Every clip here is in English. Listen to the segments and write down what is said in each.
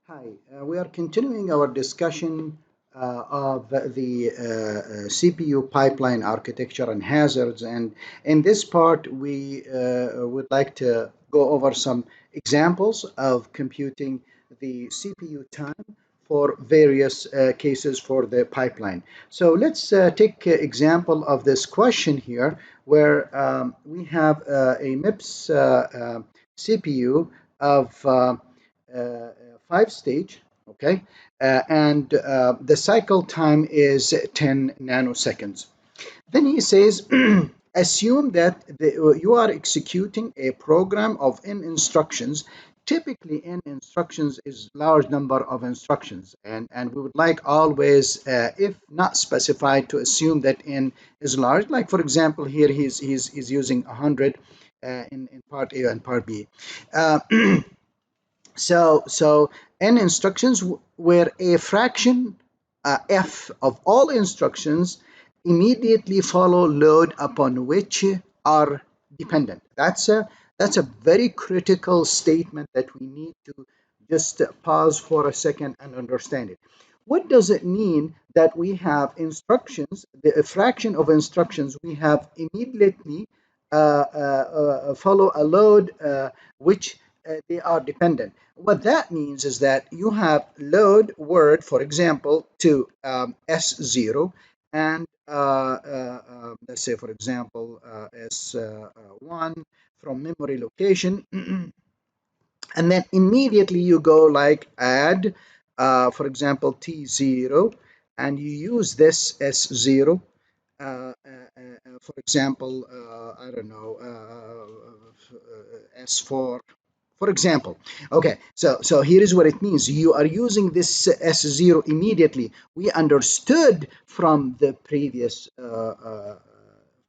Hi, we are continuing our discussion of the CPU pipeline architecture and hazards. And in this part, we would like to go over some examples of computing the CPU time for various cases for the pipeline. So let's take example of this question here, where we have a MIPS CPU of uh, 5 stage, okay, and the cycle time is 10 nanoseconds. Then he says, assume that you are executing a program of n instructions. Typically, n instructions is large number of instructions, and we would like always, if not specified, to assume that n is large. Like for example, here he's using 100 in part A and part B. Uh, so n instructions where a fraction f of all instructions immediately follow load upon which are dependent. That's a very critical statement that we need to just pause for a second and understand it. What does it mean that we have instructions, the fraction of instructions we have immediately follow a load which they are dependent? What that means is that you have load word, for example, to S0 and let's say, for example, S1 from memory location. And then immediately you go like add, for example, T0, and you use this S0. For example, I don't know, S4, for example. Okay, so here is what it means. You are using this S0 immediately. We understood from the previous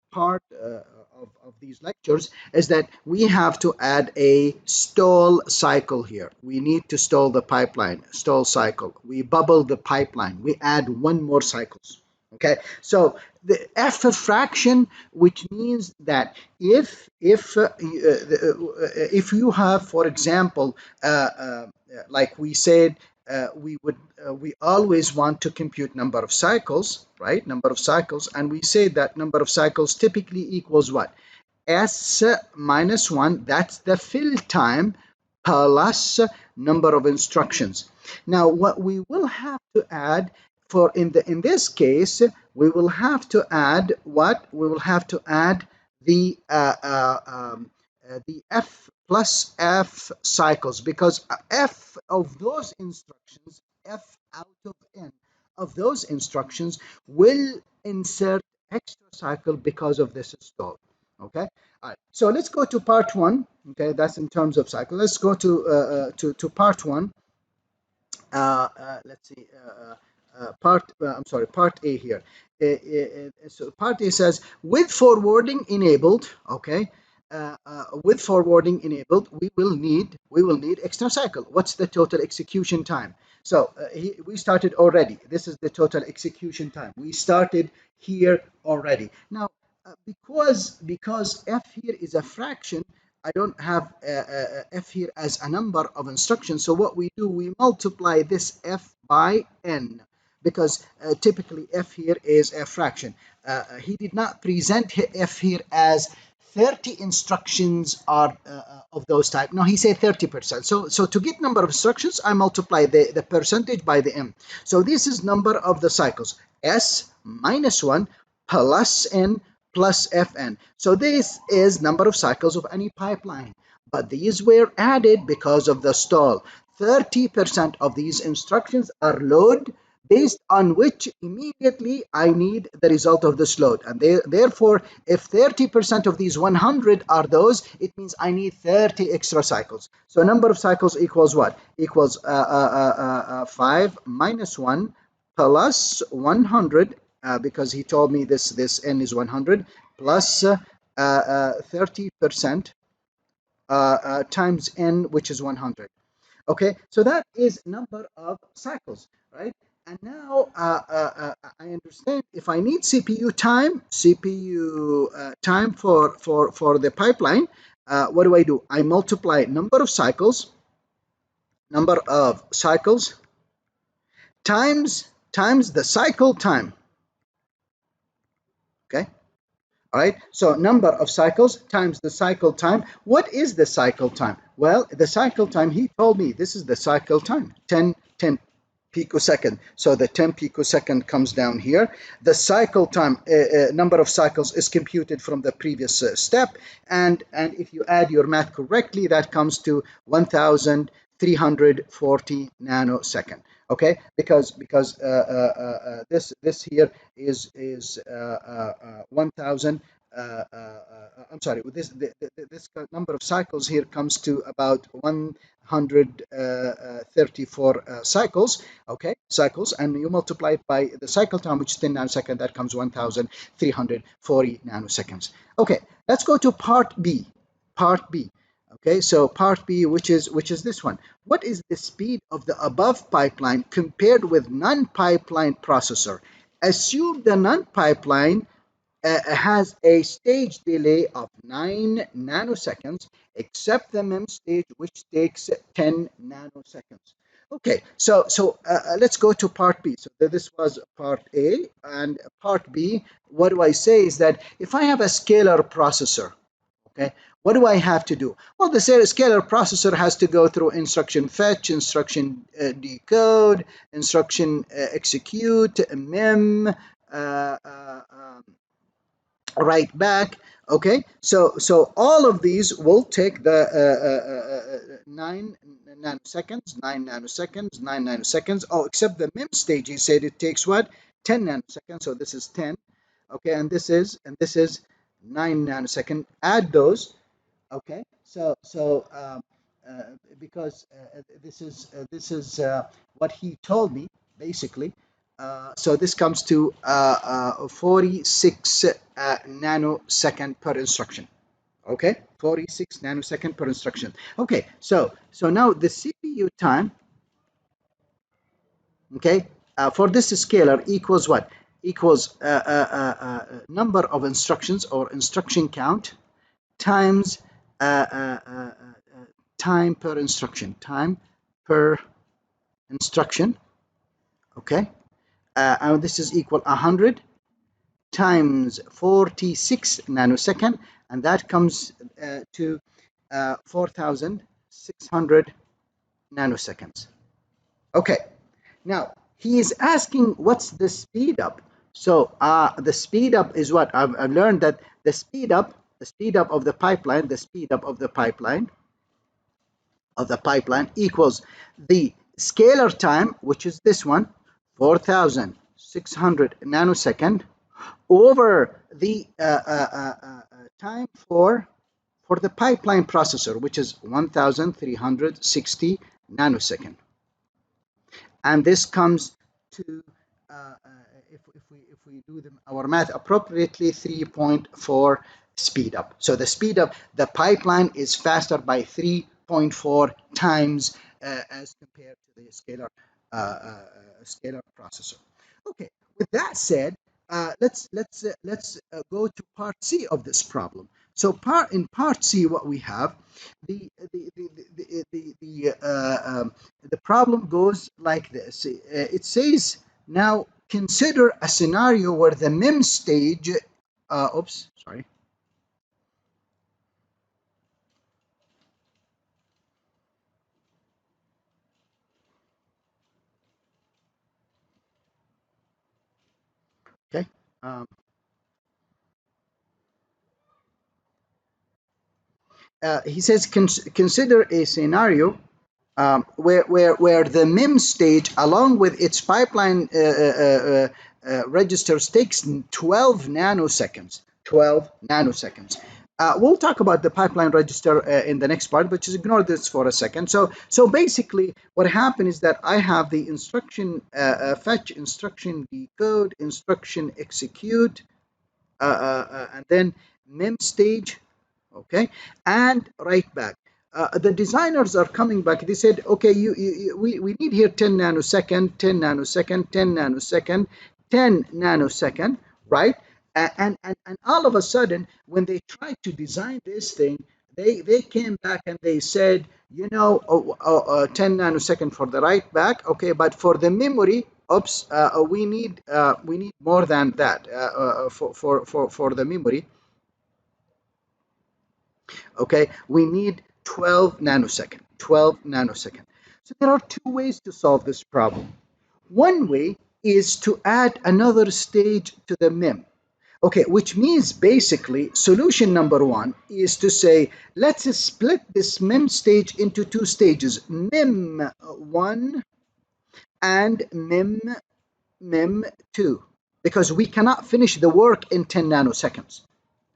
part of these lectures is that we have to add a stall cycle here. We need to stall the pipeline, stall cycle. We bubble the pipeline. We add one more cycles. Okay, so the f fraction, which means that if you have, for example, like we said, we always want to compute number of cycles, right? Number of cycles, and we say that number of cycles typically equals what? S minus 1, that's the fill time, plus number of instructions. Now what we will have to add, for in this case, we will have to add what? We will have to add the the f plus f cycles, because f of those instructions, f out of n of those instructions, will insert extra cycle because of this stall. Okay, all right, so let's go to part one. Okay, that's in terms of cycle. Let's go to part one. Let's see, I'm sorry, part A here. So part A says, with forwarding enabled, okay, with forwarding enabled, we will need extra cycle. What's the total execution time? So we started already. This is the total execution time. We started here already. Now, because f here is a fraction, I don't have f here as a number of instructions. So what we do, we multiply this f by n, because typically f here is a fraction. He did not present f here as 30 instructions are of those type. No, he said 30%. So to get number of instructions, I multiply the percentage by the m. So this is number of the cycles, s minus 1 plus n plus fn. So this is number of cycles of any pipeline. But these were added because of the stall. 30% of these instructions are load, based on which immediately I need the result of this load. And therefore, if 30% of these 100 are those, it means I need 30 extra cycles. So number of cycles equals what? Equals 5 minus 1 plus 100, because he told me this n is 100, plus 30% times n, which is 100. Okay, so that is number of cycles, right? And now I understand, if I need CPU time for the pipeline, what do? I multiply number of cycles number of cycles times the cycle time. Okay. All right, so number of cycles times the cycle time. What is the cycle time? Well, the cycle time, he told me this is the cycle time, 10 picosecond. So the 10 picosecond comes down here. The cycle time, number of cycles, is computed from the previous step. And if you add your math correctly, that comes to 1,340 nanosecond. Okay, because this here is 1,000. I'm sorry. This number of cycles here comes to about 134 cycles. Okay, cycles, and you multiply it by the cycle time, which is 10 nanosecond. That comes 1,340 nanoseconds. Okay, let's go to part B. Part B. Okay, so part B, which is this one. What is the speed of the above pipeline compared with non-pipeline processor? Assume the non-pipeline has a stage delay of 9 nanoseconds, except the MEM stage, which takes 10 nanoseconds. Okay, so let's go to part B. So this was part A, and part B, what do I say is that if I have a scalar processor, okay, what do I have to do? Well, the scalar processor has to go through instruction fetch, instruction decode, instruction execute, MEM, write back. Okay, so all of these will take the 9 nanoseconds, 9 nanoseconds. Oh, except the MEM stage, he said it takes what, 10 nanoseconds. So this is 10. Okay, and this is 9 nanosecond. Add those. Okay, because this is what he told me basically. So this comes to 46 nanosecond per instruction. Okay, 46 nanosecond per instruction. Okay, so now the CPU time, okay, for this scalar equals what? Equals number of instructions, or instruction count, times time per instruction. Okay, and this is equal 100 times 46 nanosecond, and that comes to 4,600 nanoseconds. Okay, now he is asking what's the speed up. So the speed up is what I've learned, that the speed up of the pipeline, equals the scalar time, which is this one, 4,600 nanosecond, over the time for the pipeline processor, which is 1,360 nanosecond. And this comes to, if we do our math appropriately, 3.4 speed up. So the speed up, the pipeline is faster by 3.4 times as compared to the scalar processor. Okay, with that said, let's go to part C of this problem. So in part C, what we have, the problem goes like this. It says, now consider a scenario where the MEM stage, oops, sorry. Okay. He says, consider a scenario where the MEM stage, along with its pipeline registers, takes 12 nanoseconds. 12 nanoseconds. We'll talk about the pipeline register in the next part, but just ignore this for a second. So basically, what happened is that I have the instruction fetch, instruction decode, instruction execute, and then MEM stage, okay, and write back. The designers are coming back. They said, okay, we need here 10 nanosecond, 10 nanosecond, 10 nanosecond, 10 nanosecond, right? And all of a sudden, when they try to design this thing, they came back and they said, you know, 10 nanosecond for the write back, okay, but for the memory, oops, we need more than that for the memory, okay, we need 12 nanosecond, 12 nanosecond. So there are two ways to solve this problem. One way is to add another stage to the mem. Okay, which means basically solution number one is to say, let's split this mem stage into two stages, mem 1 and mem 2, because we cannot finish the work in 10 nanoseconds.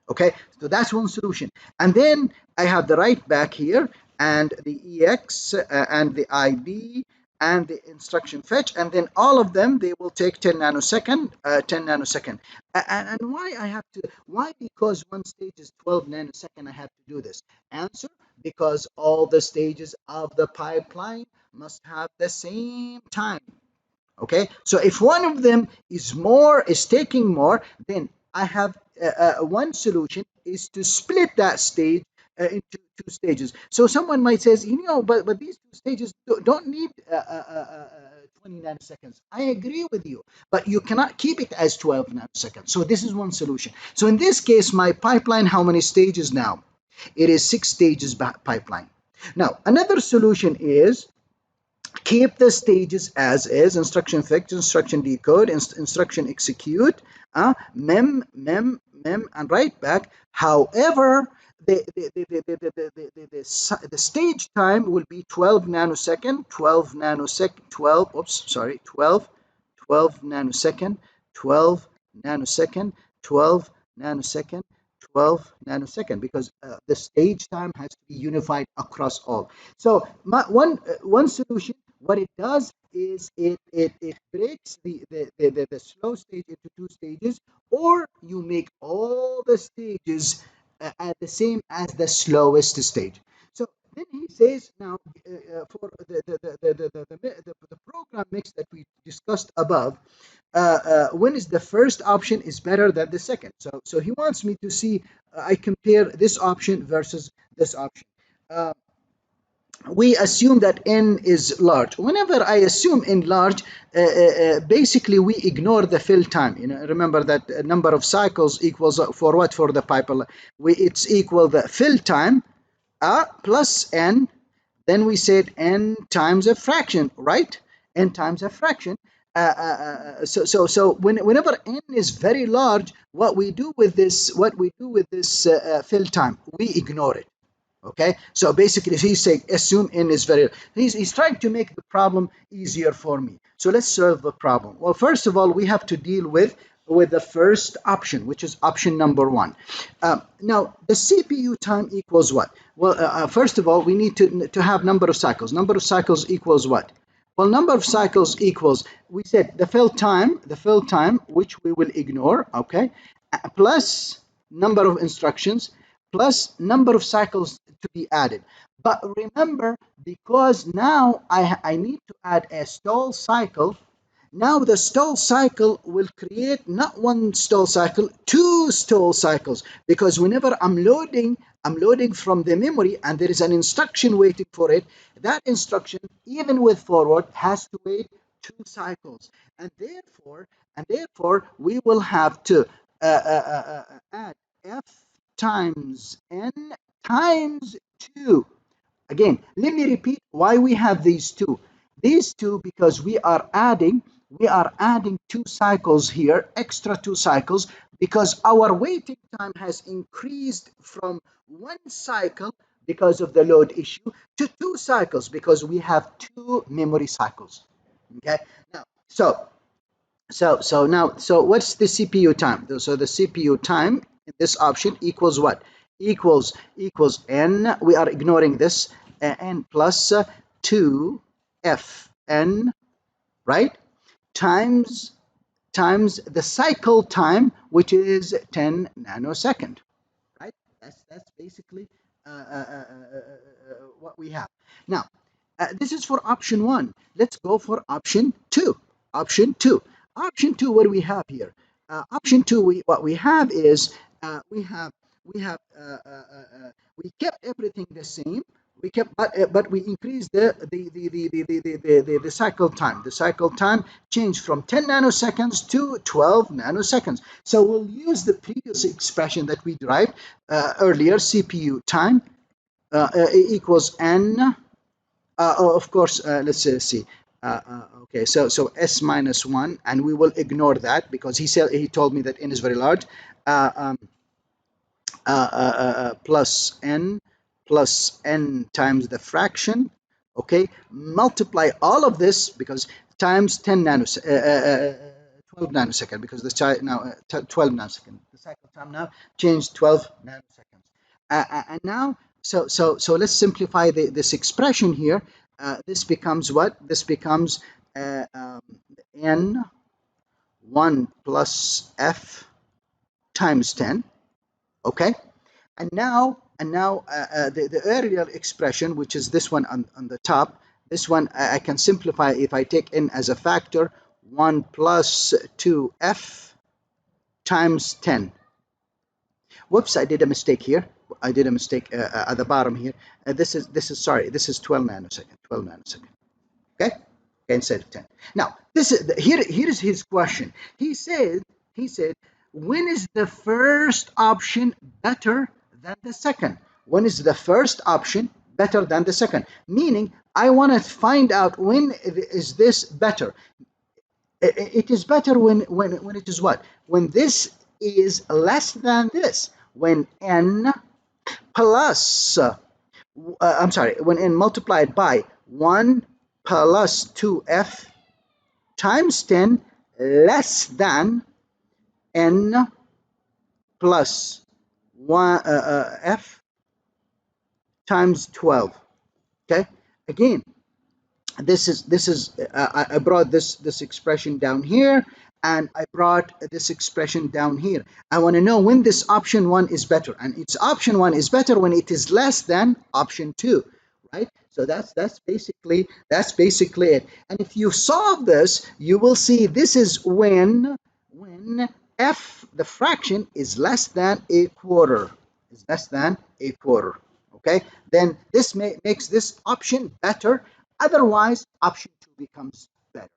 Okay, so that's one solution. And then I have the write back here and the EX and the IB and the instruction fetch, and then all of them, they will take 10 nanosecond, 10 nanosecond. And why I have to, why? Because one stage is 12 nanosecond, I have to do this. Answer, because all the stages of the pipeline must have the same time. Okay, so if one of them is taking more, then I have one solution is to split that stage into two stages. So someone might say, you know, but these two stages don't need 20 nanoseconds. I agree with you, but you cannot keep it as 12 nanoseconds. So this is one solution. So in this case, my pipeline, how many stages now? It is 6 stages pipeline. Now another solution is keep the stages as is: instruction fetch, instruction decode, instruction execute, mem and write back. However, the stage time will be 12 nanosecond, 12 nanosecond, 12 oops sorry 12 nanosecond, 12 nanosecond, 12 nanosecond, 12 nanosecond, because the stage time has to be unified across all. So one solution, what it does is it breaks the slow stage into two stages, or you make all the stages at the same as the slowest stage. So then he says, now for the program mix that we discussed above, when is the first option is better than the second. So he wants me to see, I compare this option versus this option. Uh, we assume that n is large. Whenever I assume n large, basically we ignore the fill time. You know, remember that number of cycles equals for what? For the pipeline, it's equal the fill time plus n. Then we said n times a fraction, right? N times a fraction. So whenever n is very large, what we do with this, fill time, we ignore it. Okay, so basically he's saying assume n is very, he's trying to make the problem easier for me. So let's solve the problem. Well, first of all, we have to deal with the first option, which is option number one. Now the CPU time equals what? Well, first of all, we need to have number of cycles. Number of cycles equals what? Well, number of cycles equals, we said the fill time, which we will ignore, okay, plus number of instructions plus number of cycles to be added. But remember, because now I need to add a stall cycle, now the stall cycle will create not one stall cycle, two stall cycles, because whenever I'm loading from the memory and there is an instruction waiting for it, that instruction, even with forward, has to wait two cycles. And therefore we will have to add f times n times 2. Again, let me repeat why we have these two. These two, because we are adding two cycles here, extra two cycles, because our waiting time has increased from one cycle because of the load issue to two cycles because we have two memory cycles. Okay, now so what's the CPU time? So the CPU time in this option equals what? Equals n. We are ignoring this, n plus 2 fn, right? Times the cycle time, which is 10 nanosecond, right? That's basically what we have. Now, this is for option one. Let's go for option two. Option two. Option two, what do we have here? Option two, what we have is we have we kept everything the same. We kept, but we increased the cycle time. The cycle time changed from 10 nanoseconds to 12 nanoseconds. So we'll use the previous expression that we derived earlier. CPU time equals n. Of course, let's see. Okay, so s minus 1, and we will ignore that because he told me that n is very large. Plus n times the fraction. Okay, multiply all of this because times 10 nanosecond, 12 nanosecond, because the now 12 nanosecond. The cycle time now changed 12 nanoseconds. And now, so let's simplify this expression here. This becomes what? This becomes n 1 plus f times 10. Okay, and now the earlier expression, which is this one on the top, this one I can simplify if I take n as a factor. 1 plus 2f times 10. Whoops, I did a mistake here. I did a mistake at the bottom here. This is sorry, this is 12 nanosecond. 12 nanosecond. Okay, instead of 10. Now this is here's his question. He said when is the first option better than the second? When is the first option better than the second? Meaning, I want to find out when is this better. It is better when it is what? When this is less than this. When n plus, I'm sorry, when n multiplied by 1 plus 2f times 10 less than n plus 1 f times 12. Okay, again, this is I brought this expression down here, and I brought this expression down here. I want to know when this option 1 is better, and it's option 1 is better when it is less than option 2, right? So that's basically it. And if you solve this, you will see this is when f, the fraction, is less than a quarter. Is less than a quarter. Okay, then this makes this option better. Otherwise, option 2 becomes better.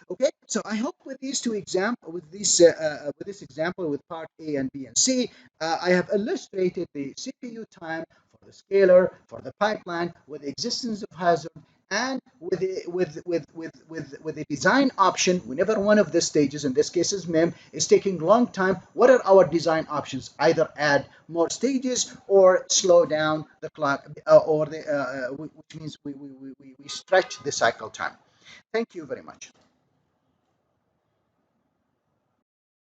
Okay, so I hope with these two examples, with this example with part A and B and C, I have illustrated the CPU time for the scalar, for the pipeline, with the existence of hazard, and with the design option. Whenever one of the stages, in this case is MEM, is taking long time, what are our design options? Either add more stages or slow down the clock, which means we stretch the cycle time. Thank you very much.